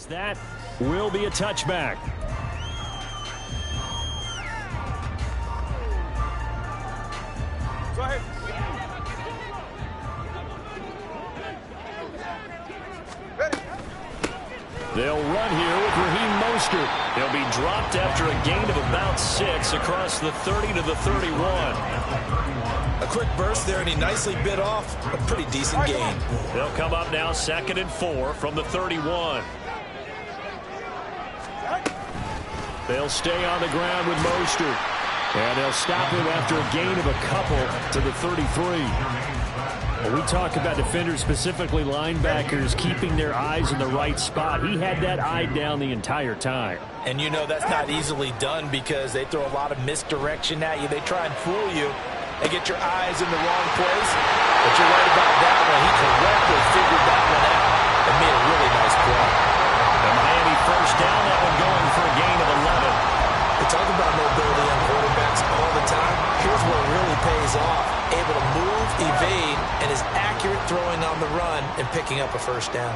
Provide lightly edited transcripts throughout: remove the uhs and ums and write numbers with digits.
That will be a touchback. Go ahead. They'll run here with Raheem Mostert. He'll be dropped after a gain of about 6 across the 30 to the 31. A quick burst there, and he nicely bit off a pretty decent gain. They'll come up now 2nd and 4 from the 31. They'll stay on the ground with Mostert. And they'll stop him after a gain of a couple to the 33. When we talk about defenders, specifically linebackers, keeping their eyes in the right spot, he had that eye down the entire time. And you know that's not easily done because they throw a lot of misdirection at you. They try and fool you and get your eyes in the wrong place. But you're right about that one. He correctly figured that one out and made a really nice play. The Miami first down, that one going for a gain of 11. We talk about mobility on quarterbacks all the time. Here's where it really pays off. Able to move, evade, and is accurate throwing on the run and picking up a first down.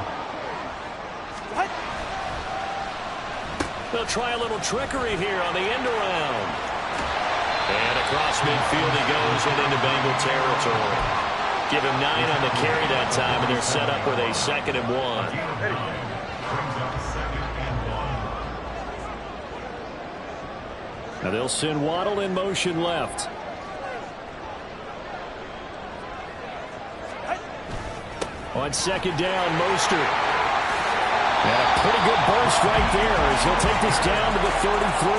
They'll try a little trickery here on the end around. And across midfield he goes and into Bengal territory. Give him 9 on the carry that time, and they're set up with a 2nd and 1. Now they'll send Waddle in motion left. On 2nd down, Mostert. And a pretty good burst right there as he'll take this down to the 33.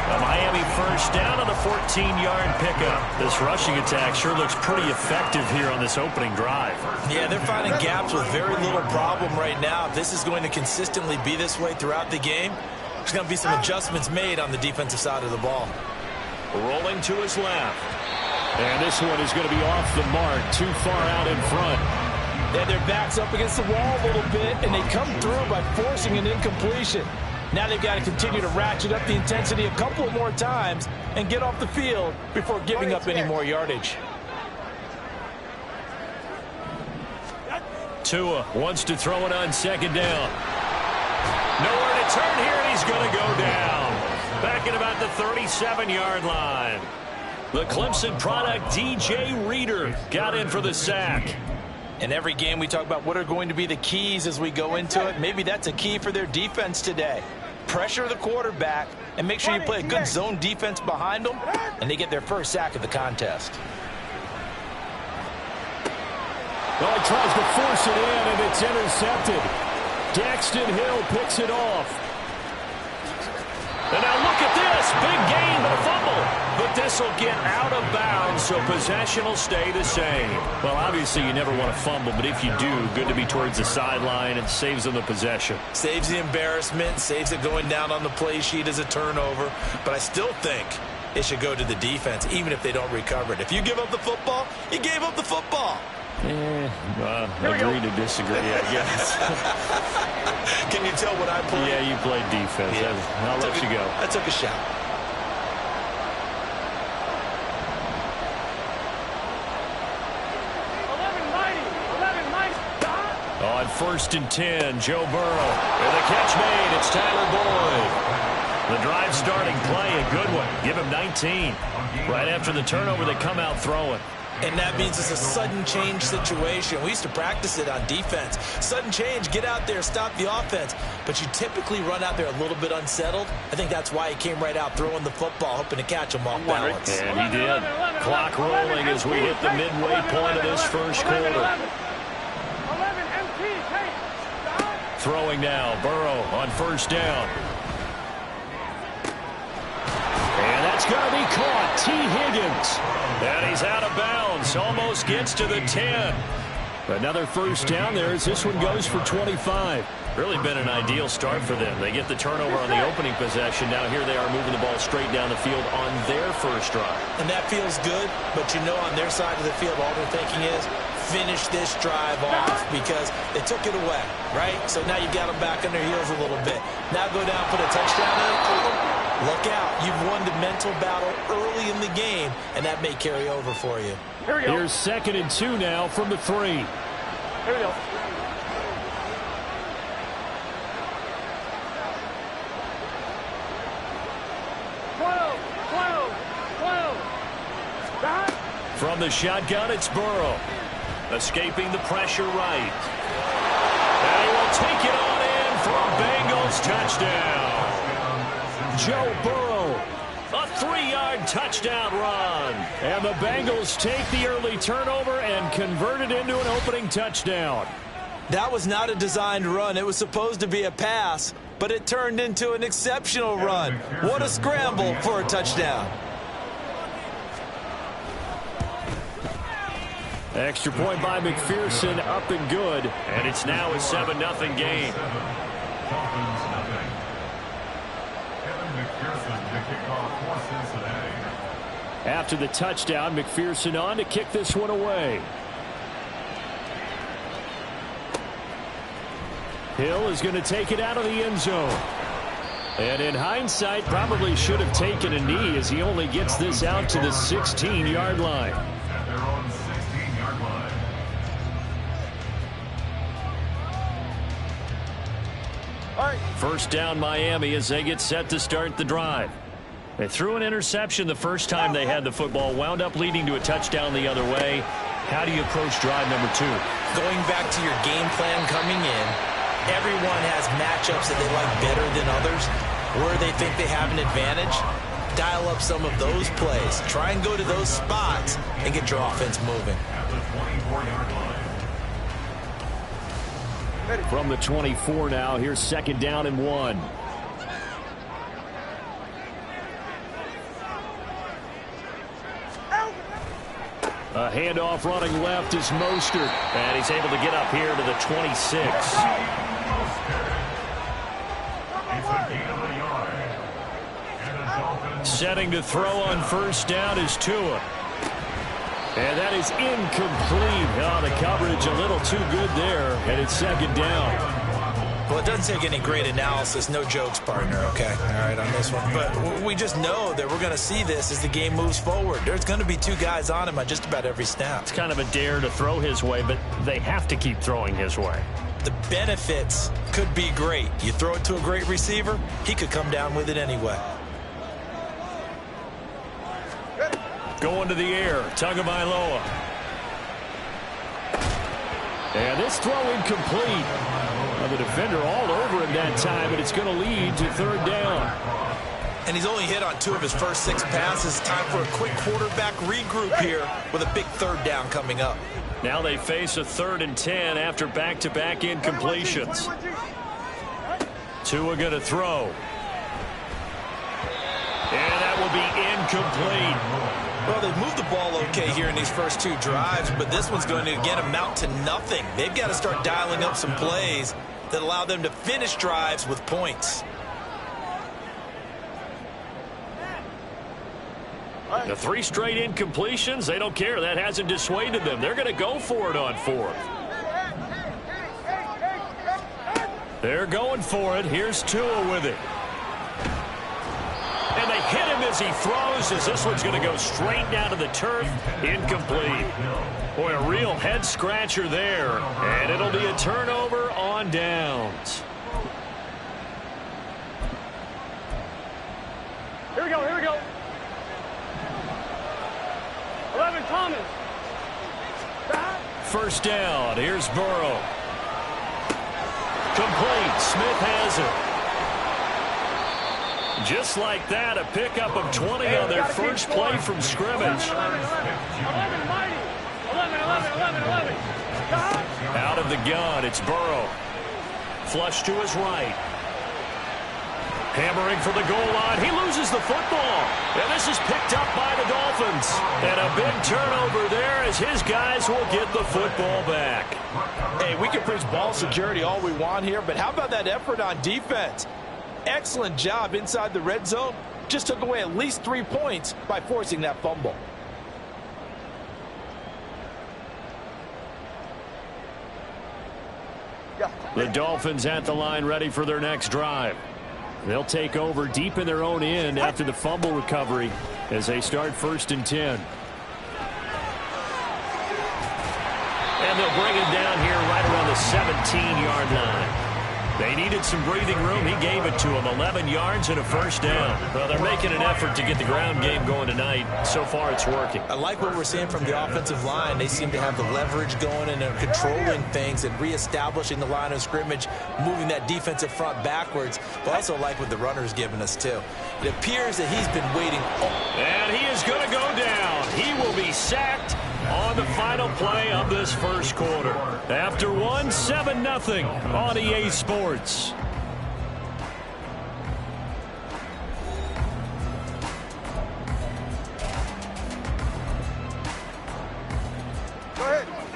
A Miami first down on the 14-yard pickup. This rushing attack sure looks pretty effective here on this opening drive. Yeah, they're finding gaps with very little problem right now. If this is going to consistently be this way throughout the game, there's going to be some adjustments made on the defensive side of the ball. Rolling to his left. And this one is going to be off the mark, too far out in front. Yeah, their back's up against the wall a little bit, and they come through by forcing an incompletion. Now they've got to continue to ratchet up the intensity a couple more times and get off the field before giving up any more yardage. Tua wants to throw it on 2nd down. Nowhere to turn here, and he's going to go down. Back at about the 37-yard line. The Clemson product, DJ Reader, got in for the sack. In every game we talk about what are going to be the keys as we go into it. Maybe that's a key for their defense today. Pressure the quarterback and make sure you play a good zone defense behind them, and they get their first sack of the contest. Well, he tries to force it in, and it's intercepted. Daxton Hill picks it off. And now look at this. Big gain, but a fumble. But this will get out of bounds, so possession will stay the same. Well, obviously you never want to fumble, but if you do, good to be towards the sideline and saves them the possession. Saves the embarrassment, saves it going down on the play sheet as a turnover. But I still think it should go to the defense, even if they don't recover it. If you give up the football, you gave up the football. Agree to disagree, I guess. Can you tell what I played? Yeah, you played defense. Yeah. I'll let you go. I took a shot. On 1st and 10, Joe Burrow. And the catch made. It's Tyler Boyd. The drive starting play, a good one. Give him 19. Right after the turnover, they come out throwing. And that means it's a sudden change situation. We used to practice it on defense. Sudden change, get out there, stop the offense. But you typically run out there a little bit unsettled. I think that's why he came right out throwing the football, hoping to catch him off balance. And he did. Clock rolling as we hit the midway point of this first quarter. Throwing now, Burrow on 1st down. And that's going to be caught. T. Higgins. And he's out of bounds. Almost gets to the 10. Another first down there as this one goes for 25. Really been an ideal start for them. They get the turnover on the opening possession. Now here they are moving the ball straight down the field on their first drive. And that feels good, but you know on their side of the field all they're thinking is finish this drive off because they took it away, right? So now you got them back on their heels a little bit. Now go down, put a touchdown in. Look out. You've won the mental battle early in the game, and that may carry over for you. Here we go. Here's 2nd and 2 now from the 3. Here we go. From the shotgun, it's Burrow. Escaping the pressure right. And he will take it on in for a Bengals touchdown. Joe Burrow, a 3-yard touchdown run. And the Bengals take the early turnover and convert it into an opening touchdown. That was not a designed run. It was supposed to be a pass, but it turned into an exceptional run. What a scramble for a touchdown. Extra point by McPherson, up and good. And it's now a 7-0 game. After the touchdown, McPherson on to kick this one away. Hill is going to take it out of the end zone. And in hindsight, probably should have taken a knee as he only gets this out to the 16-yard line. First down Miami as they get set to start the drive. They threw an interception the first time they had the football, wound up leading to a touchdown the other way. How do you approach drive number 2? Going back to your game plan coming in, everyone has matchups that they like better than others, where they think they have an advantage. Dial up some of those plays. Try and go to those spots and get your offense moving. From the 24 now, here's second down and 1. A handoff running left is Mostert. And he's able to get up here to the 26. Setting to throw on first down is Tua. And that is incomplete. Oh, the coverage a little too good there. And it's second down. Well, it doesn't take any great analysis. No jokes, partner, okay? All right, on this one. But we just know that we're going to see this as the game moves forward. There's going to be 2 guys on him on just about every snap. It's kind of a dare to throw his way, but they have to keep throwing his way. The benefits could be great. You throw it to a great receiver, he could come down with it anyway. Going to the air, Tagovailoa. And this throw incomplete. Well, the defender all over him that time, but it's going to lead to third down. And he's only hit on 2 of his first 6 passes. Time for a quick quarterback regroup here with a big third down coming up. Now they face a 3rd and 10 after back-to-back incompletions. Tua going to throw. And that will be incomplete. Well, they've moved the ball okay here in these first 2 drives, but this one's going to, again, amount to nothing. They've got to start dialing up some plays that allow them to finish drives with points. The 3 straight incompletions, they don't care. That hasn't dissuaded them. They're going to go for it on 4th. They're going for it. Here's Tua with it. And they hit him as he throws, as this one's going to go straight down to the turf. Incomplete. Boy, a real head-scratcher there. And it'll be a turnover on downs. Here we go, here we go. 11, Thomas. First down. Here's Burrow. Complete. Smith has it. Just like that, a pickup of 20 on their first play from scrimmage. 11, mighty. 11. Out of the gun, it's Burrow. Flush to his right. Hammering for the goal line. He loses the football. And this is picked up by the Dolphins. And a big turnover there as his guys will get the football back. Hey, we can preach ball security all we want here, but how about that effort on defense? Excellent job inside the red zone. Just took away at least 3 points by forcing that fumble. The Dolphins at the line ready for their next drive. They'll take over deep in their own end after the fumble recovery as they start 1st and 10. And they'll bring him down here right around the 17-yard line. They needed some breathing room. He gave it to them. 11 yards and a first down. Well, they're making an effort to get the ground game going tonight. So far, it's working. I like what we're seeing from the offensive line. They seem to have the leverage going and they're controlling things and reestablishing the line of scrimmage, moving that defensive front backwards. But I also like what the runner's giving us, too. It appears that he's been waiting. And he is going to go down. He will be sacked on the final play of this first quarter. After 7-0 on EA Sports.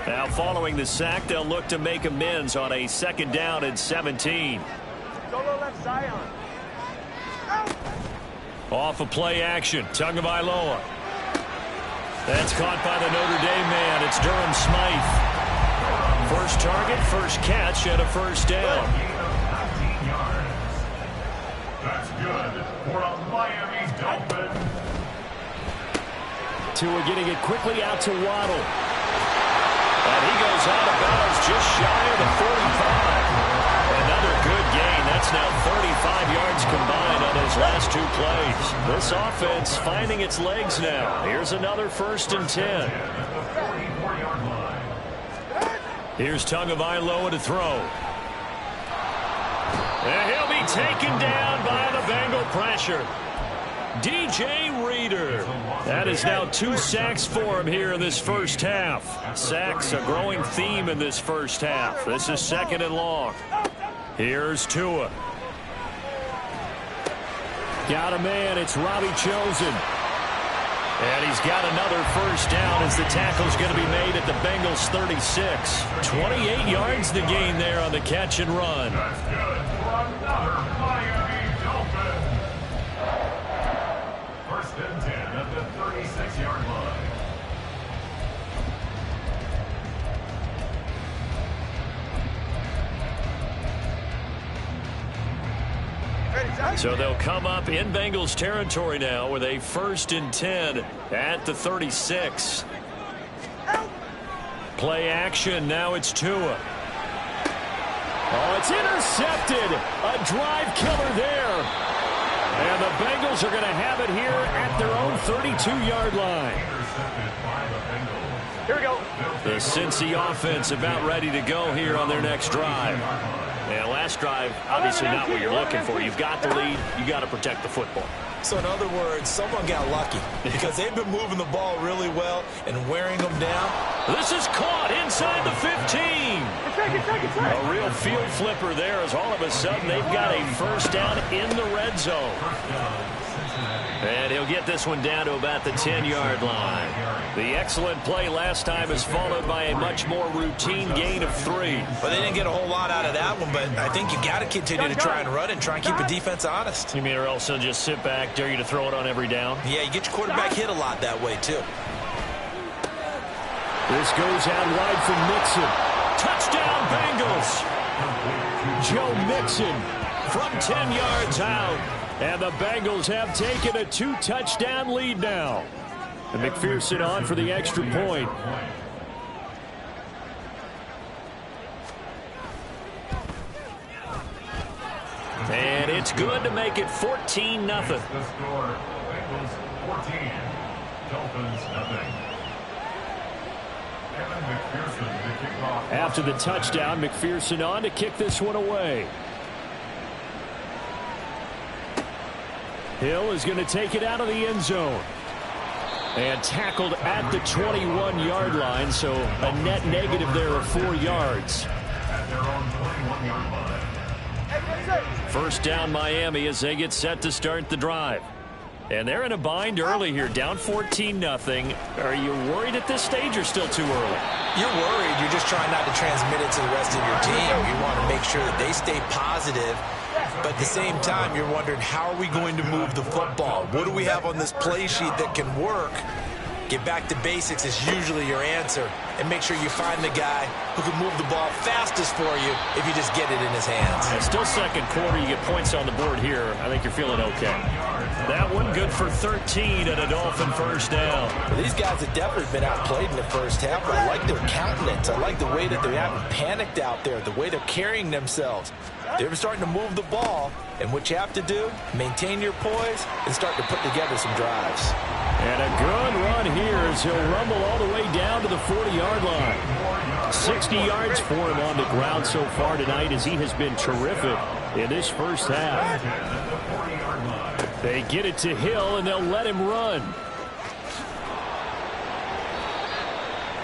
Now following the sack, they'll look to make amends on a 2nd down and 17. Solo left Zion. Off of play action, Tagovailoa. That's caught by the Notre Dame man. It's Durham Smythe. First target, first catch, and a first down. 19 yards. That's good for a Miami Dolphin. Tua getting it quickly out to Waddle. And he goes out of bounds just shy of the 45. Another good gain. That's now 35 yards combined on his last 2 plays. This offense finding its legs now. Here's another 1st and 10. Here's Tagovailoa to throw. And he'll be taken down by the Bengal pressure. DJ Reader. That is now 2 sacks for him here in this first half. Sacks a growing theme in this first half. This is 2nd and long. Here's Tua. Got a man. It's Robbie Chosen. And he's got another first down as the tackle's going to be made at the Bengals 36. 28 yards the gain there on the catch and run. That's good for another Miami Dolphin. 1st and 10 at the 36-yard line. So they'll come up in Bengals territory now with a 1st and 10 at the 36. Play action. Now it's Tua. Oh, it's intercepted. A drive killer there. And the Bengals are going to have it here at their own 32-yard line. Here we go. The Cincy offense about ready to go here on their next drive. Yeah, last drive, obviously not what you're looking for. You've got the lead. You got to protect the football. So in other words, someone got lucky because they've been moving the ball really well and wearing them down. This is caught inside the 15. A real field flipper there as all of a sudden they've got a first down in the red zone. And he'll get this one down to about the 10-yard line. The excellent play last time is followed by a much more routine gain of 3. Well, they didn't get a whole lot out of that one, but I think you got to continue to try and run and try and keep the defense honest. You mean or else they'll just sit back, dare you to throw it on every down? Yeah, you get your quarterback hit a lot that way, too. This goes out wide for Mixon. Touchdown, Bengals. Joe Mixon from 10 yards out. And the Bengals have taken a 2-touchdown lead now. And McPherson on for the extra point. And it's good to make it 14-0. The score, Bengals 14, Dolphins nothing. After the touchdown, McPherson on to kick this one away. Hill is going to take it out of the end zone. And tackled at the 21-yard line, so a net negative there of 4 yards. At their own 21-yard line. First down Miami as they get set to start the drive. And they're in a bind early here, down 14-0. Are you worried at this stage or still too early? You're worried. You're just trying not to transmit it to the rest of your team. You want to make sure that they stay positive. But at the same time, you're wondering, how are we going to move the football? What do we have on this play sheet that can work? Get back to basics is usually your answer. And make sure you find the guy who can move the ball fastest for you if you just get it in his hands. And still second quarter, you get points on the board here. I think you're feeling okay. That one good for 13 and a Dolphin first down. Well, these guys have definitely been outplayed in the first half. I like their countenance. I like the way that they haven't panicked out there, the way they're carrying themselves. They're starting to move the ball, and what you have to do, maintain your poise and start to put together some drives. And a good run here as he'll rumble all the way down to the 40-yard line. 60 yards for him on the ground so far tonight as he has been terrific in this first half. They get it to Hill, and they'll let him run.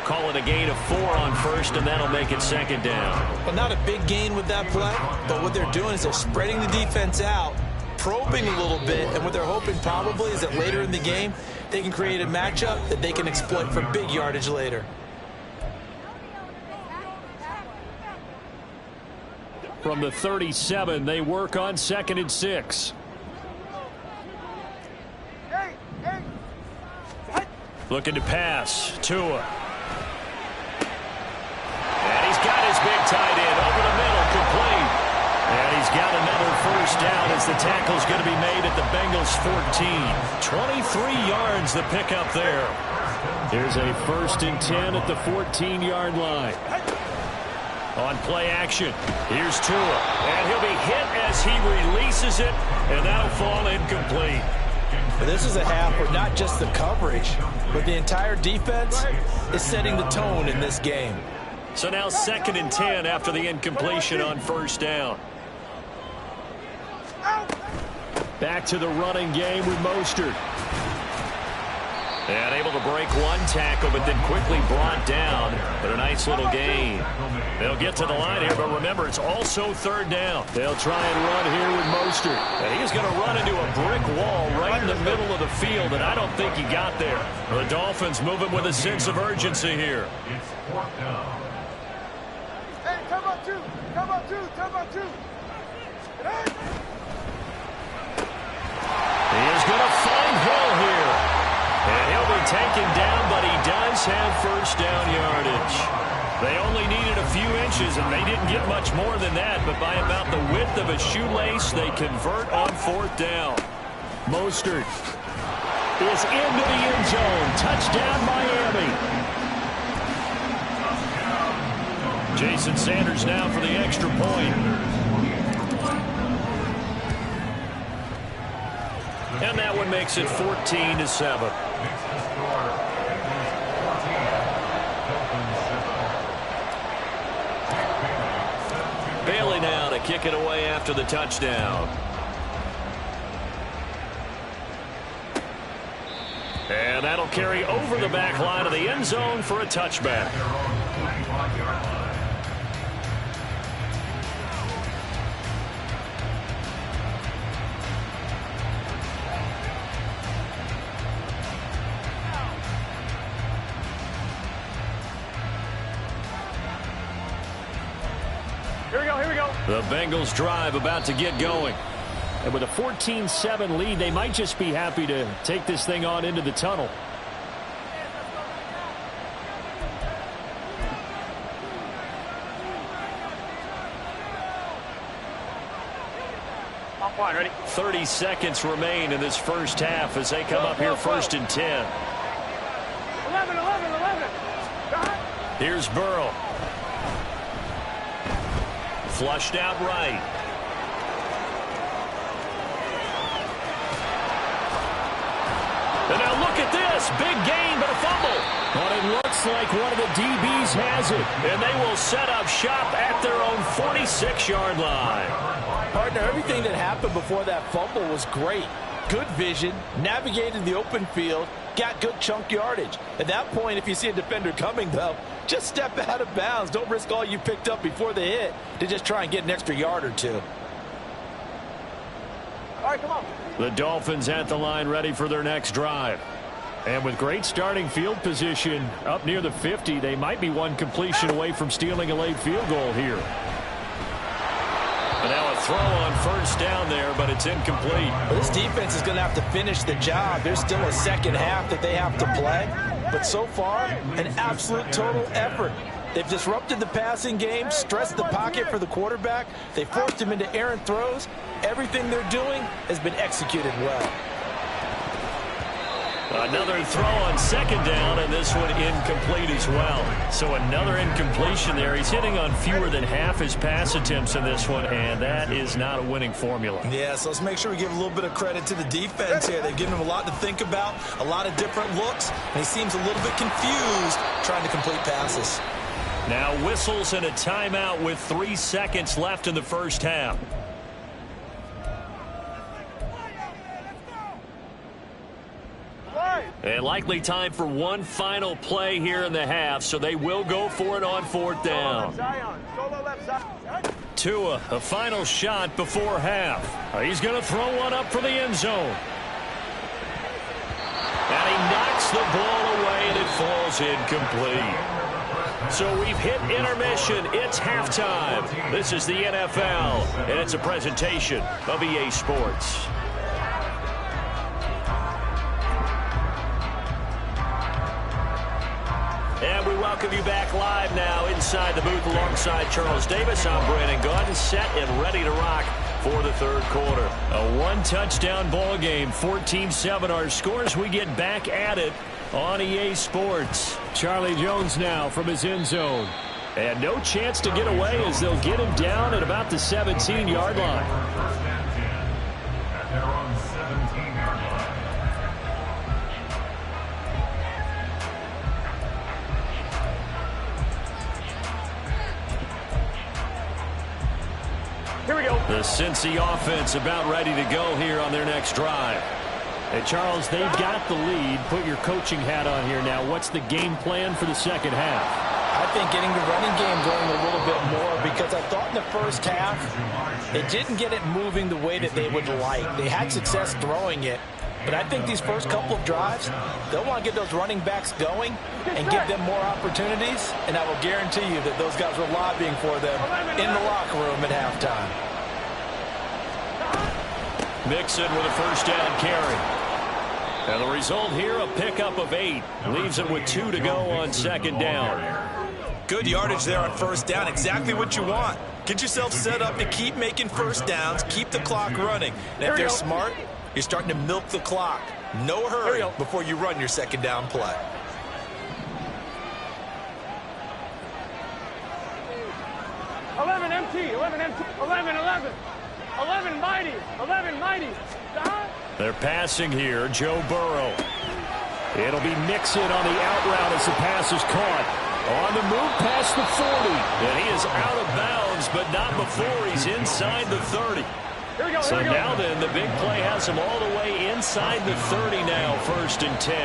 Call it a gain of 4 on first, and that'll make it second down. Well, not a big gain with that play, but what they're doing is they're spreading the defense out, probing a little bit, and what they're hoping probably is that later in the game, they can create a matchup that they can exploit for big yardage later. From the 37, they work on 2nd and 6. Looking to pass. Tua. And he's got his big tight end over the middle, complete. And he's got another first down as the tackle's going to be made at the Bengals 14. 23 yards the pickup there. Here's a 1st and 10 at the 14-yard line. On play action, here's Tua. And he'll be hit as he releases it, and that'll fall incomplete. But this is a half where not just the coverage, but the entire defense is setting the tone in this game. So now 2nd and 10 after the incompletion on first down. Back to the running game with Mostert. And able to break one tackle, but then quickly brought down. But a nice little gain. They'll get to the line here, but remember, it's also 3rd down. They'll try and run here with Mostert. And he's going to run into a brick wall right in the middle of the field, and I don't think he got there. The Dolphins moving with a sense of urgency here. Hey, come on, two. Come on, two. Come on, two. He is going to find Hill here. And he'll be taken down, but he does have first down yardage. They only needed a few inches, and they didn't get much more than that, but by about the width of a shoelace, they convert on 4th down. Mostert is into the end zone. Touchdown, Miami. Jason Sanders now for the extra point. And that one makes it 14-7. Bailey now to kick it away after the touchdown. And that'll carry over the back line of the end zone for a touchback. Here we go. The Bengals drive about to get going. And with a 14-7 lead, they might just be happy to take this thing on into the tunnel. I'm fine, ready? 30 seconds remain in this first half as they come up here 1st and 10. 11. Here's Burrow. Flushed out right. And now look at this. Big gain, but a fumble. But it looks like one of the DBs has it. And they will set up shop at their own 46-yard line. Partner, everything that happened before that fumble was great. Good vision, navigated the open field, got good chunk yardage. At that point, if you see a defender coming, though, just step out of bounds. Don't risk all you picked up before the hit to just try and get an extra yard or two. All right, come on. The Dolphins at the line ready for their next drive. And with great starting field position up near the 50, they might be one completion away from stealing a late field goal here. And now a throw on first down there, but it's incomplete. Well, this defense is going to have to finish the job. There's still a second half that they have to play. but so far, an absolute total effort. They've disrupted the passing game, stressed the pocket for the quarterback. They forced him into errant throws. Everything they're doing has been executed well. Another throw on second down, and this one incomplete as well. So another incompletion there. He's hitting on fewer than half his pass attempts in this one, and that is not a winning formula. Yeah, so let's make sure we give a little bit of credit to the defense here. They've given him a lot to think about, a lot of different looks, and he seems a little bit confused trying to complete passes. Now whistles and a timeout with 3 seconds left in the first half. And likely time for one final play here in the half, so they will go for it on fourth down. Tua, a final shot before half. He's going to throw one up for the end zone. And he knocks the ball away, and it falls incomplete. So we've hit intermission. It's halftime. This is the NFL, and it's a presentation of EA Sports. And we welcome you back live now inside the booth alongside Charles Davis. I'm Brandon Gaudin, set and ready to rock for the third quarter. A one-touchdown ball game, 14-7 our scores. We get back at it on EA Sports. Charlie Jones now from his end zone. And no chance to get away as they'll get him down at about the 17-yard line. First and 10 at their own 17-yard line. Here we go. The Cincy offense about ready to go here on their next drive. And Charles, they've got the lead. Put your coaching hat on here now. What's the game plan for the second half? I think getting the running game going a little bit more, because I thought in the first half they didn't get it moving the way that they would like. They had success throwing it, but I think these first couple of drives, they'll want to get those running backs going and give them more opportunities, and I will guarantee you that those guys were lobbying for them in the locker room at halftime. Mixon with a first down carry. And the result here, a pickup of 8. Leaves it with 2 to go on second down. Good yardage there on first down. Exactly what you want. Get yourself set up to keep making first downs, keep the clock running. And if they're smart, you're starting to milk the clock. No hurry before you run your second down play. empty, 11 mighty. They're passing here, Joe Burrow. It'll be Mixon on the out route as the pass is caught. On the move past the 40. And he is out of bounds, but not before he's inside the 30. So now then, the big play has him all the way inside the 30 now, first and 10.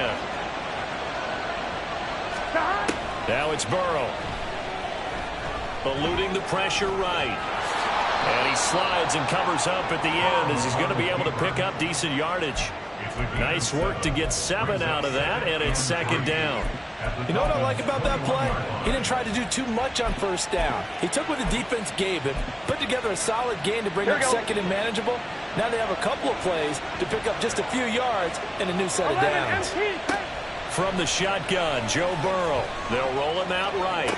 Now it's Burrow. Eluding the pressure right. And he slides and covers up at the end as he's going to be able to pick up decent yardage. Nice work to get 7 out of that, and it's second down. You know what I like about that play? He didn't try to do too much on first down. He took what the defense gave him, put together a solid game to bring up second and manageable. Now they have a couple of plays to pick up just a few yards and a new set of downs. From the shotgun, Joe Burrow. They'll roll him out right.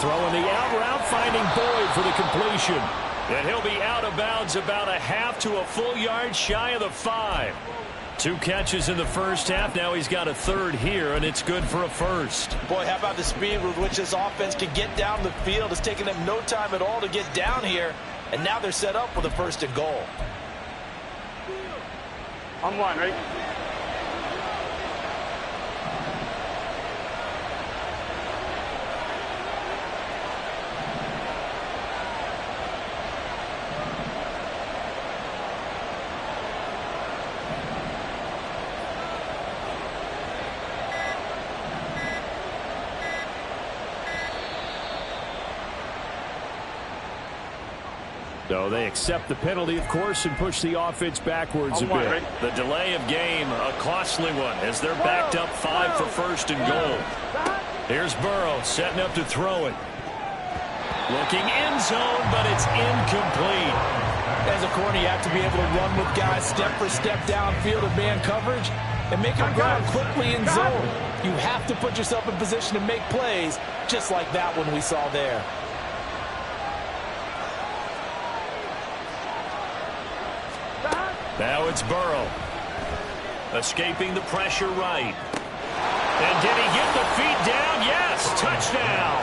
Throwing the out route, finding Boyd for the completion. And he'll be out of bounds about a half to a full yard shy of the 5. 2 catches in the first half. Now he's got a third here, and it's good for a first. Boy, how about the speed with which this offense can get down the field? It's taken them no time at all to get down here, and now they're set up with a first and goal. I'm one, right? So they accept the penalty, of course, and push the offense backwards a bit. The delay of game, a costly one, as they're backed up 5 for first and goal. Here's Burrow setting up to throw it. Looking end zone, but it's incomplete. As a corner, you have to be able to run with guys step for step downfield in man coverage. and make them ground quickly in zone. You have to put yourself in position to make plays, just like that one we saw there. Now it's Burrow. Escaping the pressure right. And did he get the feet down? Yes, touchdown.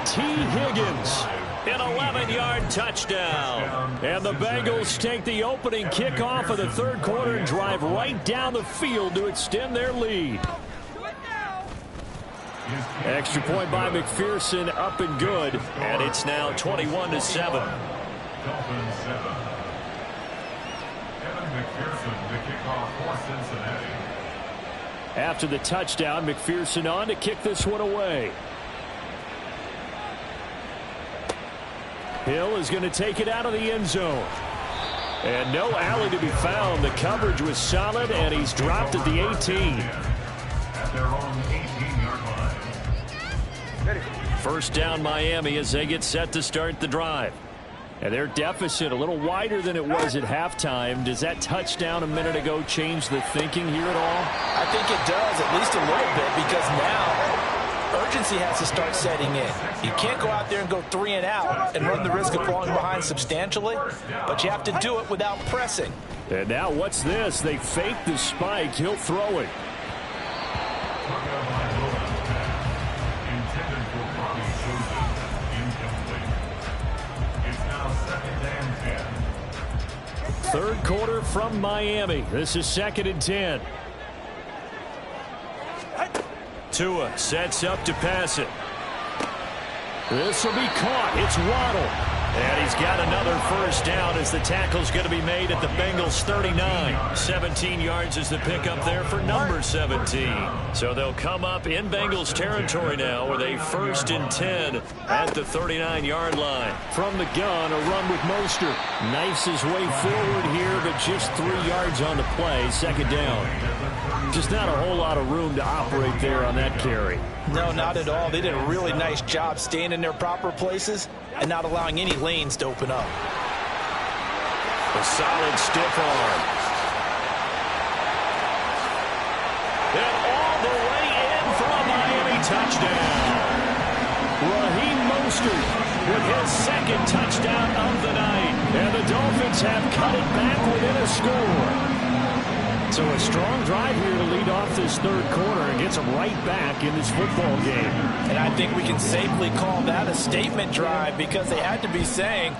T. Higgins, an 11-yard touchdown. And the Bengals take the opening kickoff of the third quarter and drive right down the field to extend their lead. Extra point by McPherson, up and good. And it's now 21-7. Dolphins 7. Evan McPherson to kick off for Cincinnati. After the touchdown, McPherson on to kick this one away. Hill is going to take it out of the end zone. And no alley to be found. The coverage was solid, and he's dropped at the 18. At their own 18-yard line. First down Miami as they get set to start the drive. And their deficit a little wider than it was at halftime. Does that touchdown a minute ago change the thinking here at all? I think it does, at least a little bit, because now urgency has to start setting in. You can't go out there and go 3 and out and run the risk of falling behind substantially, but you have to do it without pressing. And now what's this? They fake the spike. He'll throw it. Intended for Bobby Joseph. Incomplete. It's now 2nd and 10. Third quarter from Miami. This is 2nd and 10. Tua sets up to pass it. This will be caught. It's Waddle. And he's got another first down as the tackle's going to be made at the Bengals 39. 17 yards is the pickup there for number 17. So they'll come up in Bengals territory now with a 1st and 10 at the 39-yard line. From the gun, a run with Mostert. Knifes his way forward here, but just 3 yards on the play. 2nd down. Just not a whole lot of room to operate there on that carry. No, not at all. They did a really nice job staying in their proper places and not allowing any lanes to open up. A solid stiff arm. And all the way in for a Miami touchdown. Raheem Mostert with his 2nd touchdown of the night. And the Dolphins have cut it back within a score. So a strong drive here to lead off this third quarter and gets them right back in this football game. And I think we can safely call that a statement drive because they had to be saying,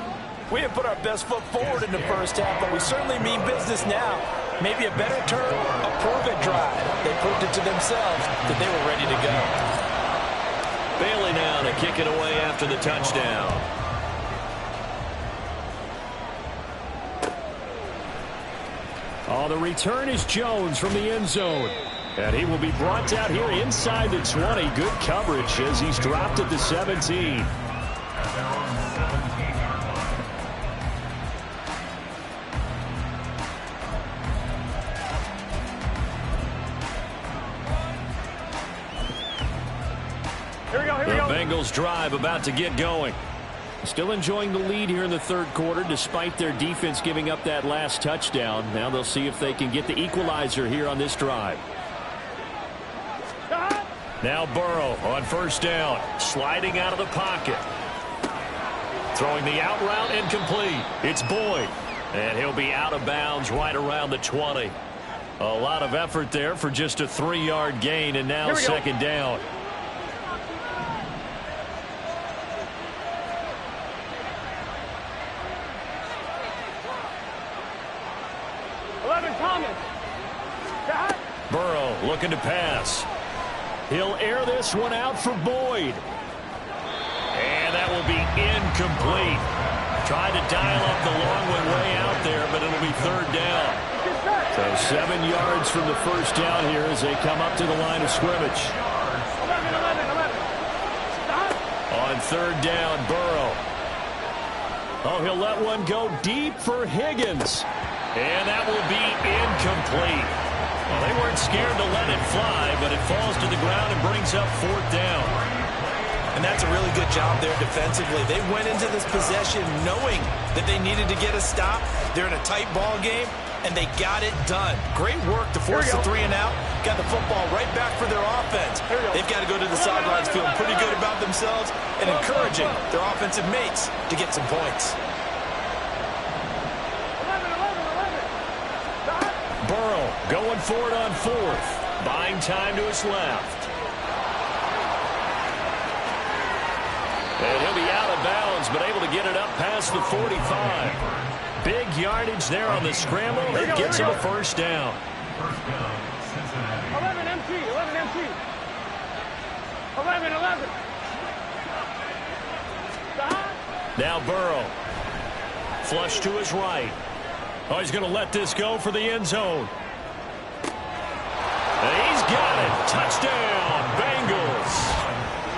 we have put our best foot forward in the first half, but we certainly mean business now. Maybe a better term, a prove-it drive. They proved it to themselves that they were ready to go. Bailey now to kick it away after the touchdown. Oh, the return is Jones from the end zone. And he will be brought down here inside the 20. Good coverage as he's dropped at the 17. At their own 17-yard line. The Bengals drive about to get going. Still enjoying the lead here in the third quarter despite their defense giving up that last touchdown. Now they'll see if they can get the equalizer here on this drive. Now Burrow on first down, sliding out of the pocket. Throwing the out route incomplete. It's Boyd. And he'll be out of bounds right around the 20. A lot of effort there for just a 3-yard gain, and now 2nd down. Burrow looking to pass. He'll air this one out for Boyd. And that will be incomplete. Tried to dial up the long one way out there, but it'll be 3rd down. So 7 yards from the first down here as they come up to the line of scrimmage. On 3rd down, Burrow. Oh, he'll let one go deep for Higgins. And that will be incomplete. Well, they weren't scared to let it fly, but it falls to the ground and brings up 4th down. And that's a really good job there defensively. They went into this possession knowing that they needed to get a stop. They're in a tight ball game. and they got it done. Great work to force the 3 and out. Got the football right back for their offense. They've got to go to the sidelines feeling pretty good about themselves and encouraging their offensive mates to get some points. Burrow going for it on 4th. Buying time to his left. And he'll be out of bounds, but able to get it up past the 45. Big yardage there on the scramble. It gets him a first down. 11 MT, 11 MT. 11. Now Burrow. Flush to his right. Oh, he's going to let this go for the end zone. And he's got it. Touchdown, Bengals.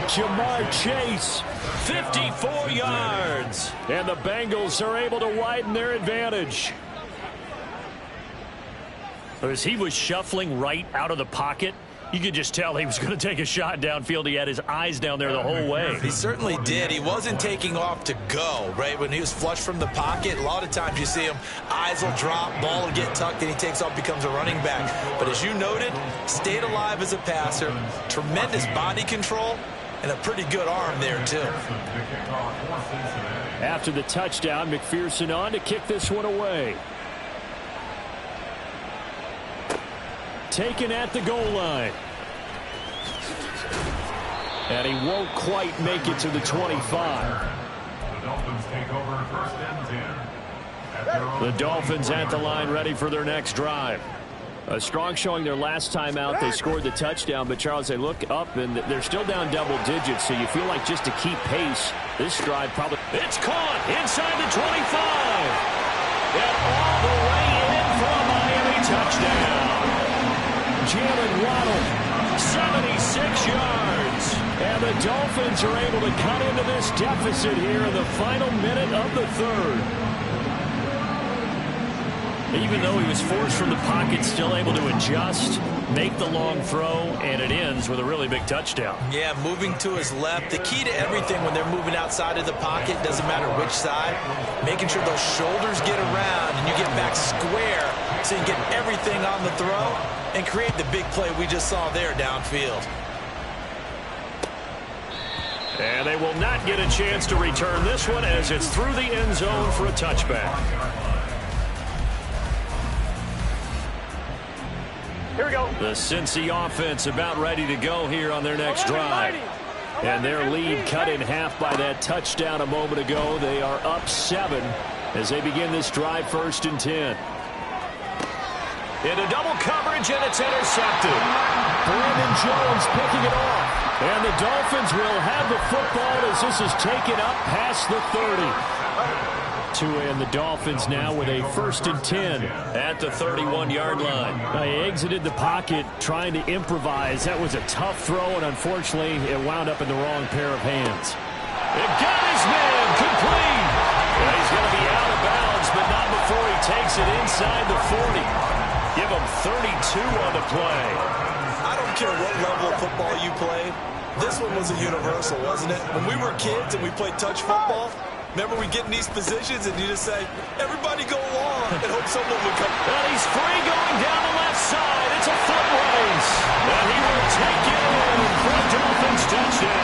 Jamar Chase, 54 yards. And the Bengals are able to widen their advantage. As he was shuffling right out of the pocket, you could just tell he was going to take a shot downfield. He had his eyes down there the whole way. He certainly did. He wasn't taking off to go, right? When he was flushed from the pocket, a lot of times you see him, eyes will drop, ball will get tucked, and he takes off, becomes a running back. But as you noted, stayed alive as a passer, tremendous body control, and a pretty good arm there, too. After the touchdown, McPherson on to kick this one away. Taken at the goal line. And he won't quite make it to the 25. The Dolphins take over 1st and 10. The Dolphins at the line, ready for their next drive. A strong showing their last time out. They scored the touchdown, but Charles, they look up and they're still down double digits, so you feel like just to keep pace, this drive probably... It's caught inside the 25. And all the way in for a Miami touchdown. Jalen Waddle, 76 yards. And the Dolphins are able to cut into this deficit here in the final minute of the 3rd. Even though he was forced from the pocket, still able to adjust, make the long throw, and it ends with a really big touchdown. Yeah, moving to his left. The key to everything when they're moving outside of the pocket, doesn't matter which side, making sure those shoulders get around and you get back square so you get everything on the throw and create the big play we just saw there downfield. And they will not get a chance to return this one as it's through the end zone for a touchback. Here we go. The Cincy offense about ready to go here on their next drive. And their lead cut in half by that touchdown a moment ago. They are up 7 as they begin this drive 1st and 10. Into double coverage, and it's intercepted. Brandon Jones picking it off. And the Dolphins will have the football as this is taken up past the 30. And the Dolphins now with a 1st and 10 at the 31-yard line. They exited the pocket trying to improvise. That was a tough throw, and unfortunately, it wound up in the wrong pair of hands. It got his man complete. And he's going to be out of bounds, but not before he takes it inside the 40. Give him 32 on the play. I don't care what level of football you played. This one was a universal, wasn't it? When we were kids and we played touch football, remember we get in these positions and you just say, everybody go along and hope someone would come. And he's free going down the left side. It's a foot race. And he will take it in for a Dolphins touchdown.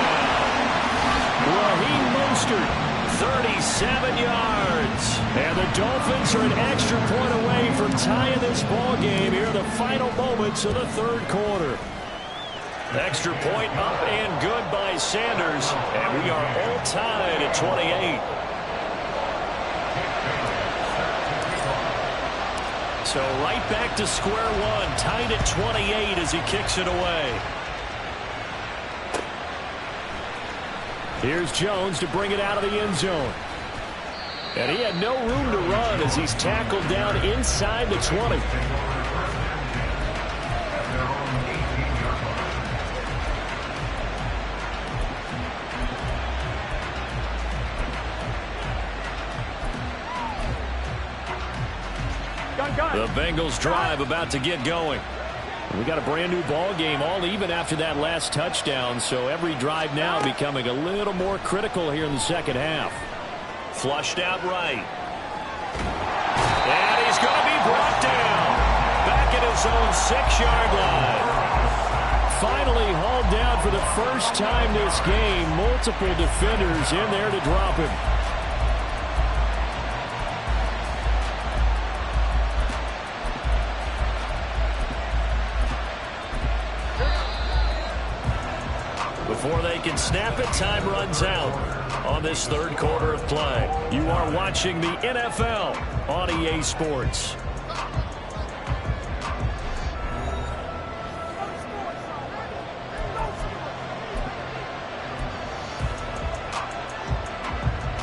Raheem Mostert, 37 yards. And the Dolphins are an extra point away from tying this ball game here in the final moments of the 3rd quarter. Extra point up and good by Sanders. And we are all tied at 28. So right back to square one, tied at 28 as he kicks it away. Here's Jones to bring it out of the end zone. And he had no room to run as he's tackled down inside the 20. The Bengals drive about to get going. We got a brand new ball game, all even after that last touchdown, so every drive now becoming a little more critical here in the second half. Flushed out right. And he's going to be brought down. his own 6-yard line. Finally hauled down for the first time this game. Multiple defenders in there to drop him. Before they can snap it, time runs out on this third quarter of play. You are watching the NFL on EA Sports.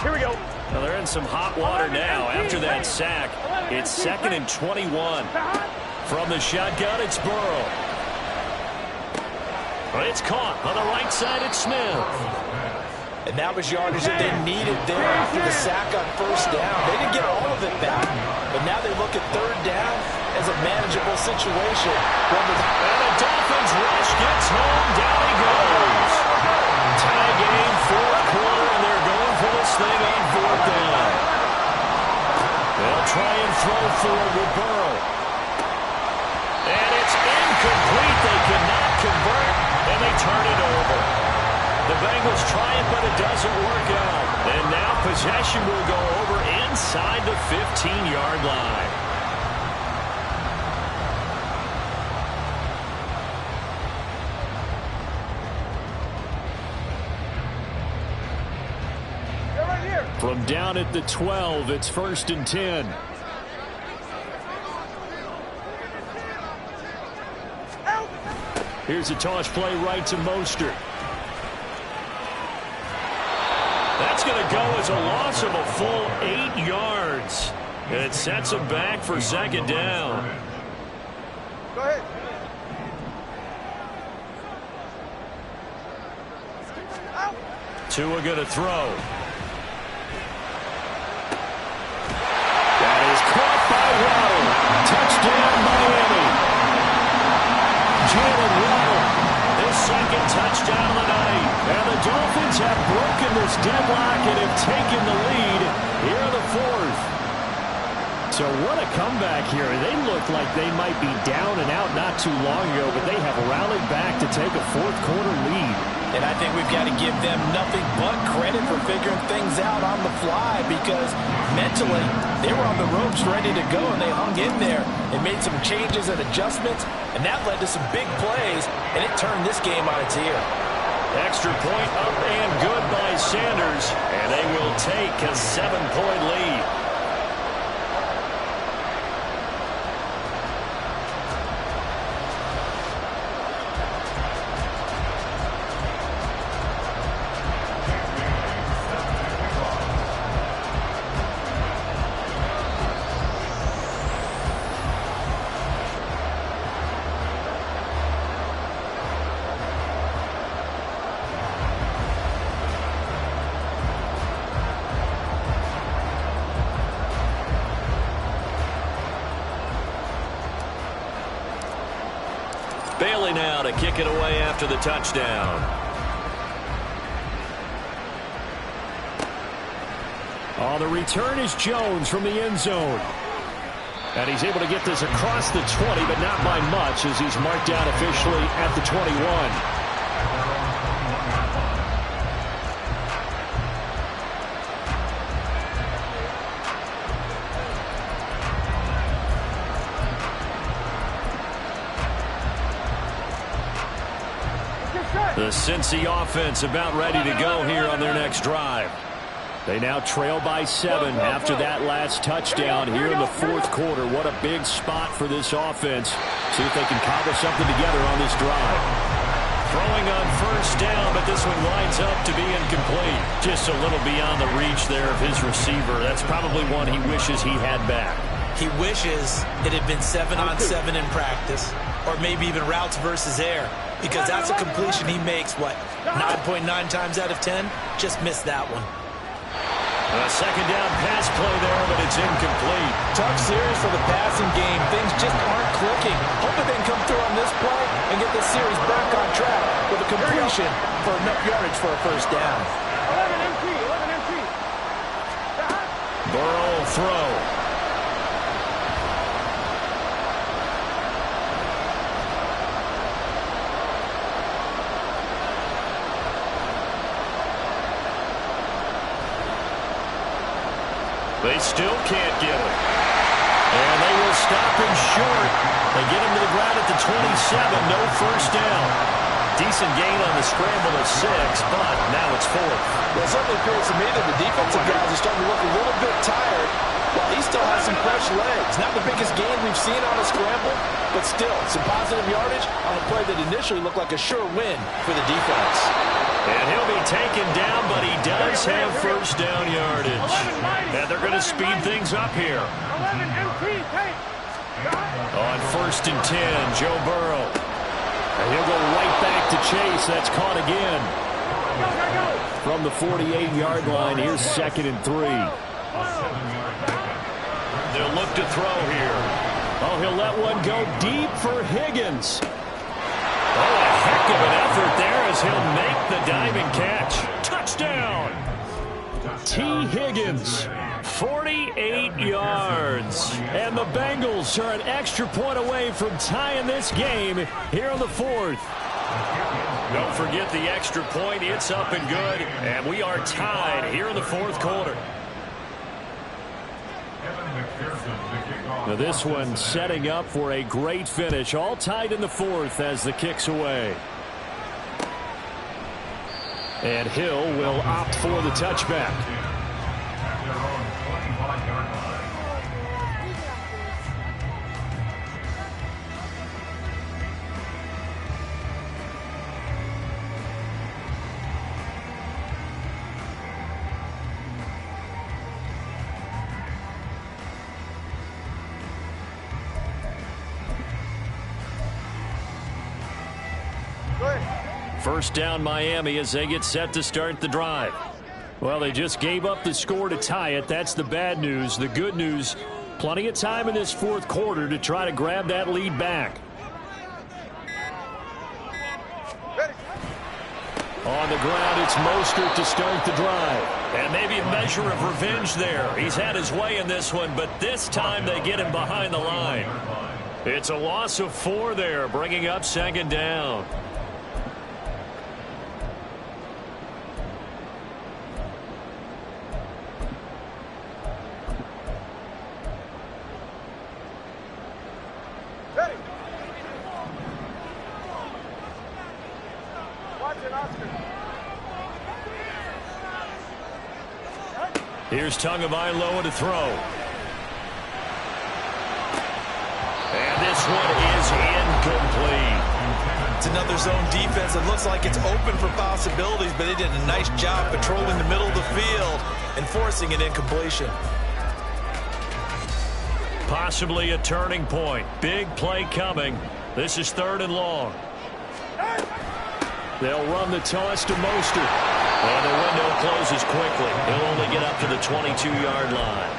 Here we go. Well, they're in some hot water now after that sack. It's 2nd and 21. From the shotgun, it's Burrow. It's caught on the right side. It's Smith. And that was yardage that they needed there after the sack on first down. They didn't get all of it back, but now they look at third down as a manageable situation. And the Dolphins rush gets home. Down he goes. Tie game, fourth quarter, and they're going for this thing on 4th down. They'll try and throw for it with Burrow. And it's incomplete. They cannot convert, and they turn it over. The Bengals try it, but it doesn't work out. And now possession will go over inside the 15-yard line. They're right here. From down at the 12, it's 1st and 10. Here's a toss play right to Mostert. That's going to go as a loss of a full 8 yards. And it sets him back for 2nd down. Go ahead. Tua going to throw. That is caught by Waddle. Touchdown, Miami. Jalen Waddle, his 2nd touchdown of the night. And the Dolphins have broken this deadlock and have taken the lead here in the 4th. So what a comeback here. They look like they might be down and out not too long ago, but they have rallied back to take a 4th quarter lead. And I think we've got to give them nothing but credit for figuring things out on the fly, because mentally they were on the ropes ready to go, and they hung in there and made some changes and adjustments, and that led to some big plays, and it turned this game on its ear. Extra point up and good by Sanders, and they will take a 7-point lead. Bailey now to kick it away after the touchdown. On the return is Jones from the end zone. And he's able to get this across the 20, but not by much, as he's marked down officially at the 21. The Cincy offense about ready to go here on their next drive. They now trail by 7 after that last touchdown here in the 4th quarter. What a big spot for this offense. See if they can cobble something together on this drive. Throwing on first down, but this one winds up to be incomplete. Just a little beyond the reach there of his receiver. That's probably one he wishes he had back. He wishes it had been 7-on-7 in practice, or maybe even routes versus air, because that's a completion he makes, 9.9 times out of 10? Just missed that one. A second down pass play there, but it's incomplete. Tough series for the passing game. Things just aren't clicking. Hoping they can come through on this play and get this series back on track with a completion for enough yardage for a first down. 11 MT, 11 MT. Burrow throw. They still can't get him. And they will stop him short. They get him to the ground at the 27. No first down. Decent gain on the scramble of 6, but now it's 4th. Well, it certainly appears to me that the defensive guys are starting to look a little bit tired, while he still has some fresh legs. Not the biggest gain we've seen on a scramble, but still some positive yardage on a play that initially looked like a sure win for the defense. And he'll be taken down, but he does have first down yardage. And they're going to speed things up here. On 1st and 10, Joe Burrow. And he'll go right back to Chase. That's caught again. From the 48-yard line, here's 2nd and 3. They'll look to throw here. Oh, he'll let one go deep for Higgins. Oh, a heck of an effort there as he'll make the diving catch. Touchdown! T. Higgins, 48 yards. And the Bengals are an extra point away from tying this game here in the 4th. Don't forget the extra point. It's up and good. And we are tied here in the 4th quarter. Now this one setting up for a great finish. All tied in the 4th as the kick's away. And Hill will opt for the touchback. First down Miami as they get set to start the drive. Well, they just gave up the score to tie it. That's the bad news. The good news, plenty of time in this 4th quarter to try to grab that lead back. On the ground, it's Mostert to start the drive. And maybe a measure of revenge there. He's had his way in this one, but this time they get him behind the line. It's a loss of 4 there, bringing up 2nd down. Here's Tagovailoa to throw. And this one is incomplete. It's another zone defense. It looks like it's open for possibilities, but they did a nice job patrolling the middle of the field and forcing an incompletion. Possibly a turning point. Big play coming. This is 3rd and long. They'll run the toss to Mostert. And the window closes quickly. He'll only get up to the 22-yard line.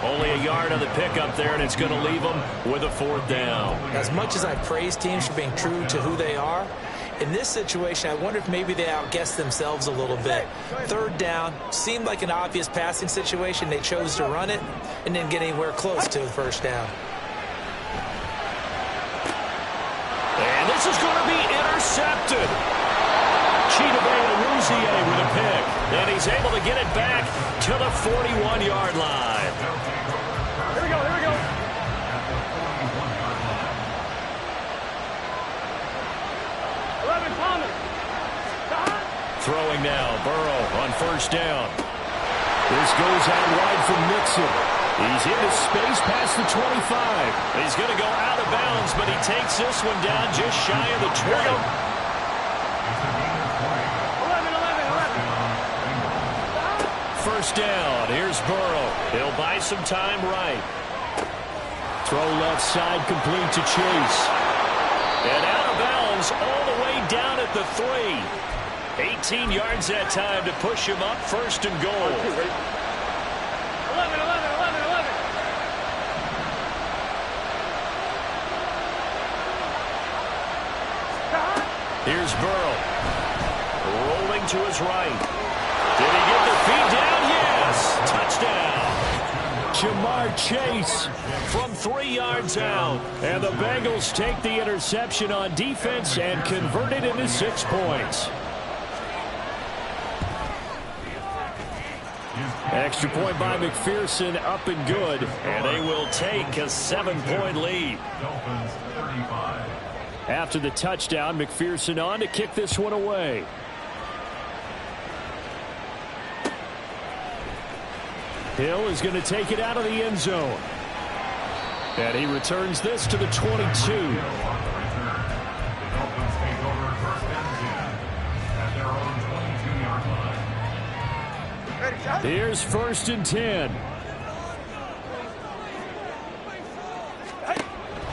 Only a yard on the pickup there, and it's going to leave them with a 4th down. As much as I praise teams for being true to who they are, in this situation, I wonder if maybe they outguessed themselves a little bit. 3rd down seemed like an obvious passing situation. They chose to run it and didn't get anywhere close to the 1st down. And this is going to be intercepted. Chidobe-Awuzie with a pick. And he's able to get it back to the 41-yard line. Here we go, here we go. Throwing now, Burrow on 1st down. This goes out wide from Mixon. He's into space past the 25. He's going to go out of bounds, but he takes this one down just shy of the 20. First down. Here's Burrow. He'll buy some time right. Throw left side complete to Chase. And out of bounds all the way down at the 3. 18 yards that time to push him up 1st and goal. 11. Here's Burrow. Rolling to his right. Did he get the feet down? Yes. Touchdown. Jamar Chase from 3 yards out. And the Bengals take the interception on defense and convert it into 6 points. Extra point by McPherson, up and good. And they will take a 7-point lead. Dolphins 35. After the touchdown, McPherson on to kick this one away. Hill is going to take it out of the end zone. And he returns this to the 22. The Dolphins take over first and 10 at their own 22-yard line. Ready, shot? Here's first and 10.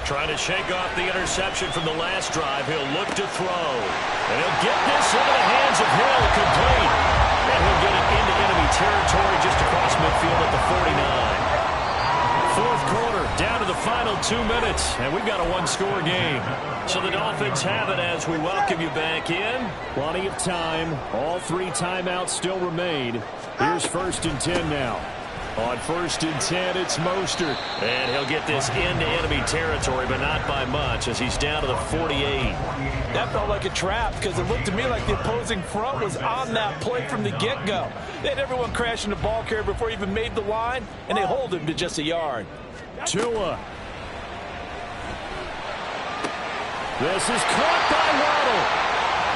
Trying to shake off the interception from the last drive. He'll look to throw. And he'll get this into the hands of Hill, complete. And he'll get it into enemy territory just across midfield at the 49. Fourth quarter, down to the final 2 minutes, and we've got a one-score game. So the Dolphins have it as we welcome you back in. Plenty of time. All 3 timeouts still remain. Here's first and 10 now. On first and 10, it's Mostert. And he'll get this into enemy territory, but not by much, as he's down to the 48. That felt like a trap because it looked to me like the opposing front was on that play from the get-go. They had everyone crashing the ball carrier before he even made the line, and they hold him to just a yard. Tua. This is caught by Waddle.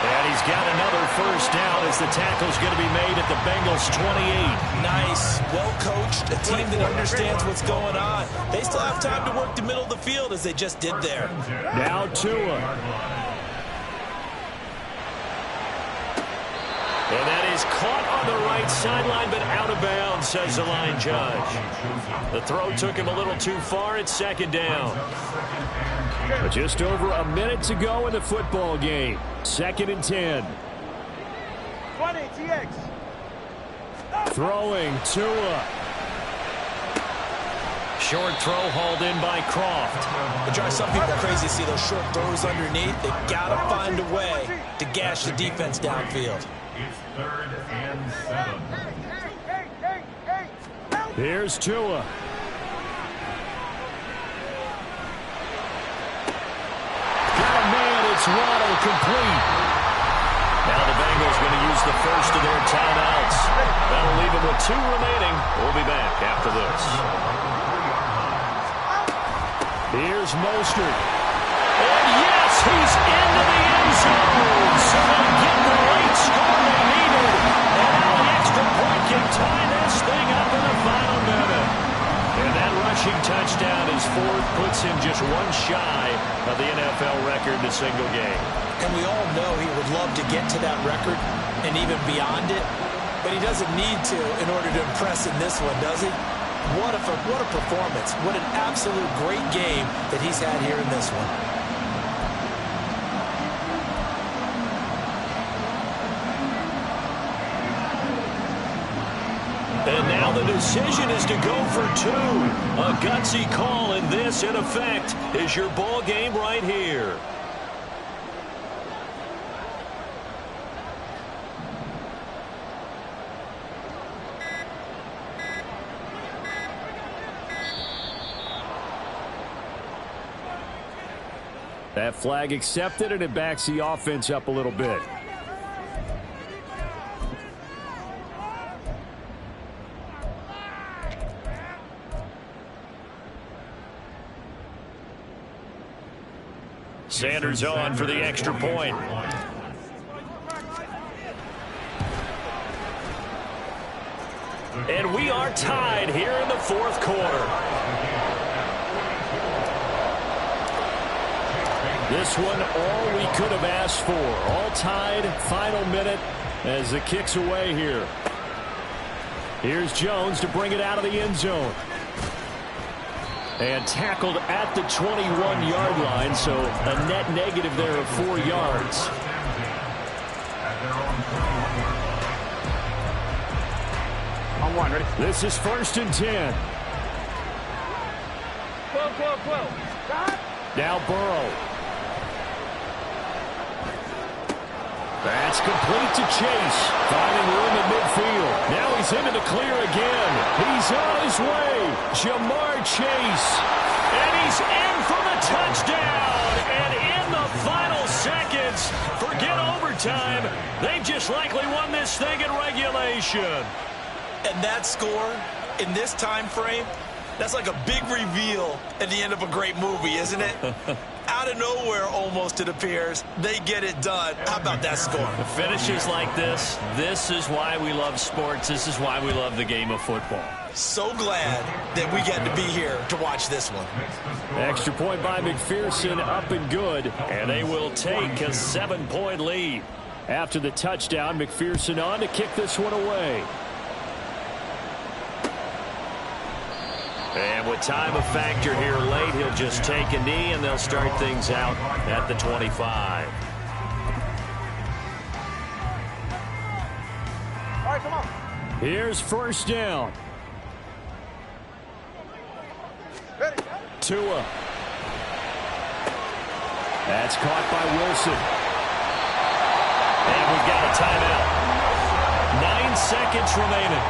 And he's got another first down as the tackle's going to be made at the Bengals' 28. Nice, well-coached, a team that understands what's going on. They still have time to work the middle of the field as they just did there. Now Tua. And that is caught on the right sideline, but out of bounds, says the line judge. The throw took him a little too far. It's second down. But just over a minute to go in the football game. Second and 10. 20, TX. Throwing Tua. Short throw hauled in by Croft. It drives some people crazy to see those short throws underneath. They've got to find a way to gash the defense downfield. It's third and 7. Hey. Here's Tua. Got a man, it's Waddle, complete. Now the Bengals going to use the first of their timeouts. That'll leave them with 2 remaining. We'll be back after this. Here's Mostert. And yes, he's into the end zone. So they get the late score they needed. And now the extra point can tie this thing up in the final minute. And that rushing touchdown is 4th, puts him just 1 shy of the NFL record in a single game. And we all know he would love to get to that record and even beyond it, but he doesn't need to in order to impress in this one, does he? What a performance. What an absolute great game that he's had here in this one. And now the decision is to go for 2. A gutsy call, and this, in effect, is your ball game right here. That flag accepted, and it backs the offense up a little bit. Sanders on for the extra point. And we are tied here in the 4th quarter. This one, all we could have asked for. All tied, final minute as the kick's away here. Here's Jones to bring it out of the end zone. And tackled at the 21-yard line, so a net negative there of 4 yards. On 1, ready? This is first and 10. Whoa. Now Burrow. That's complete to Chase. Finding room in midfield. Now he's into the clear again. He's on his way. Jamar Chase. And he's in for the touchdown. And in the final seconds, forget overtime. They've just likely won this thing in regulation. And that score in this time frame, that's like a big reveal at the end of a great movie, isn't it? Out of nowhere, almost, it appears, they get it done. How about that score? The finishes like this is why we love sports. This is why we love the game of football. So glad that we get to be here to watch this one. Extra point by McPherson, up and good, and they will take a 7-point lead. After the touchdown, McPherson on to kick this one away. And with time a factor here late, he'll just take a knee, and they'll start things out at the 25. All right, come on. Here's first down. Ready. Tua. That's caught by Wilson. And we've got a timeout. 9 seconds remaining.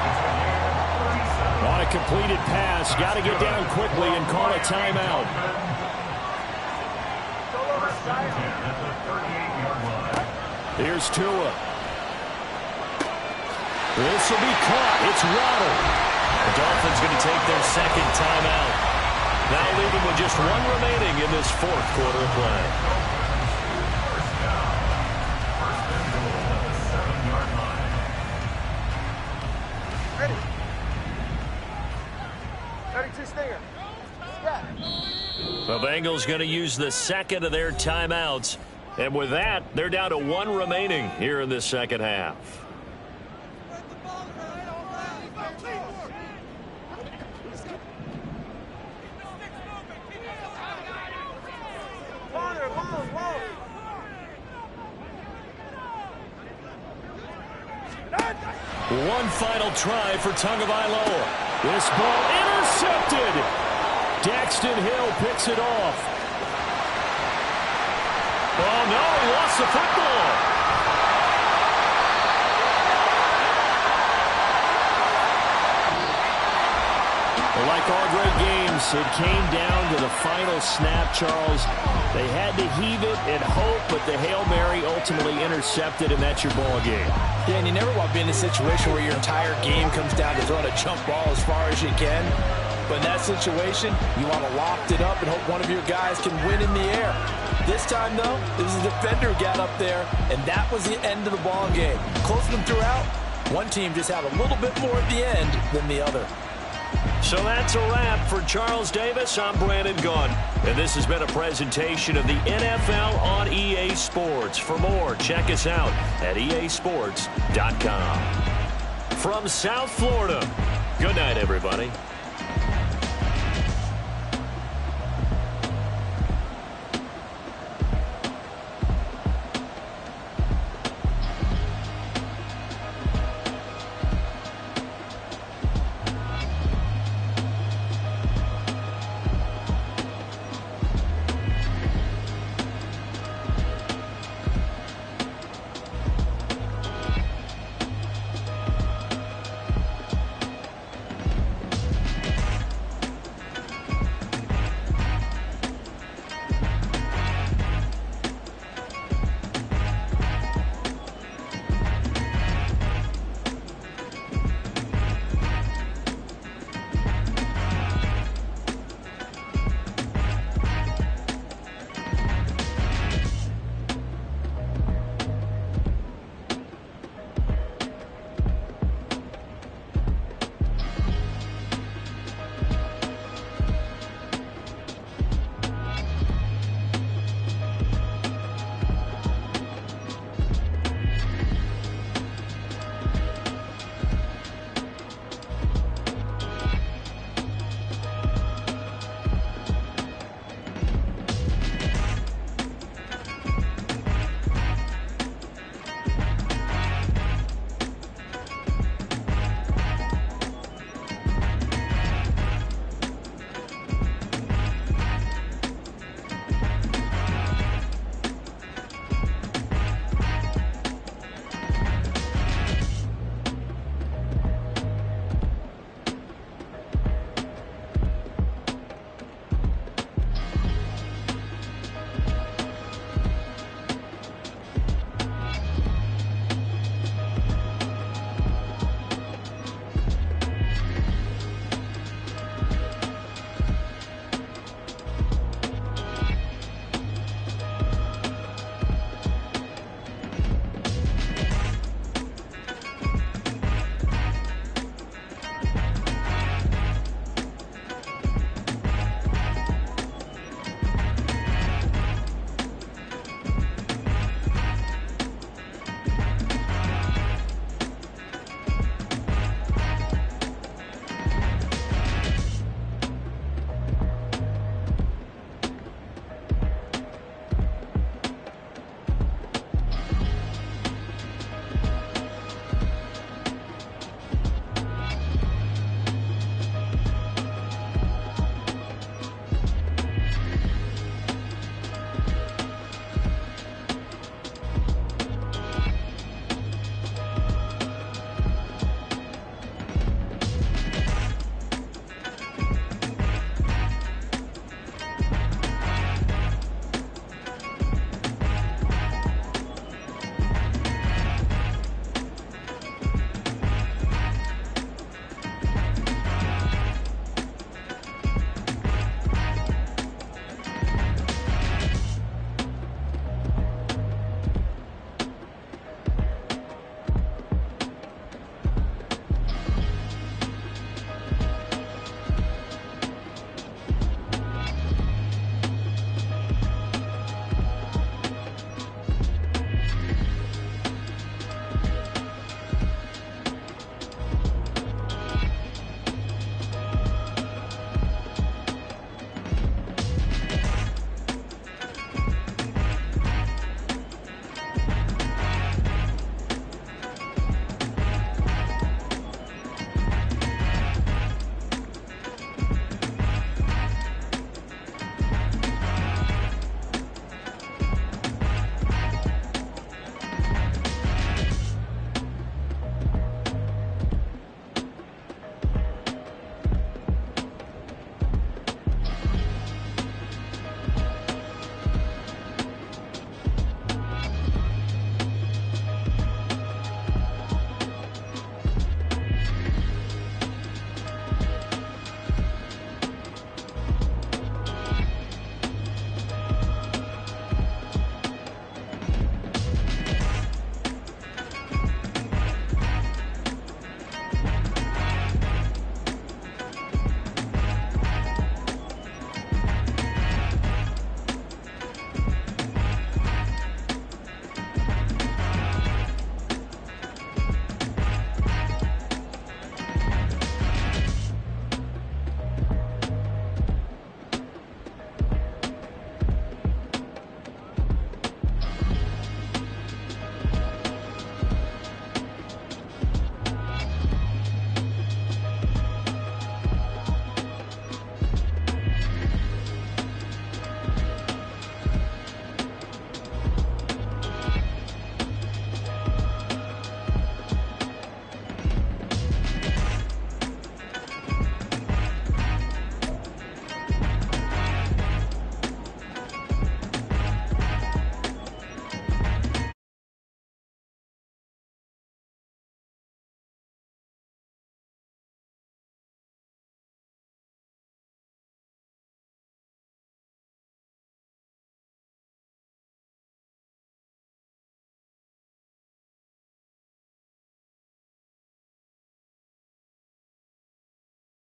On a completed pass, got to get down quickly and call a timeout. Here's Tua. This will be caught. It's Waddle. The Dolphins going to take their second timeout. Now leading with just 1 remaining in this fourth quarter of play. Ready. 32 Stinger. Yeah. The Bengals going to use the second of their timeouts. And with that, they're down to 1 remaining here in this second half. One final try for Tagovailoa. This ball intercepted. Daxton Hill picks it off. Oh, no, he lost the football. Well, like all great games, it came down to the final snap, Charles. They had to heave it and hope, but the Hail Mary ultimately intercepted, and that's your ball game. Yeah, and you never want to be in a situation where your entire game comes down to throwing a jump ball as far as you can. But in that situation, you want to lock it up and hope one of your guys can win in the air. This time, though, it was a defender who got up there, and that was the end of the ball game. Close them throughout. One team just had a little bit more at the end than the other. So that's a wrap for Charles Davis. I'm Brandon Gaudin, and this has been a presentation of the NFL on EA Sports. For more, check us out at easports.com. From South Florida, good night, everybody.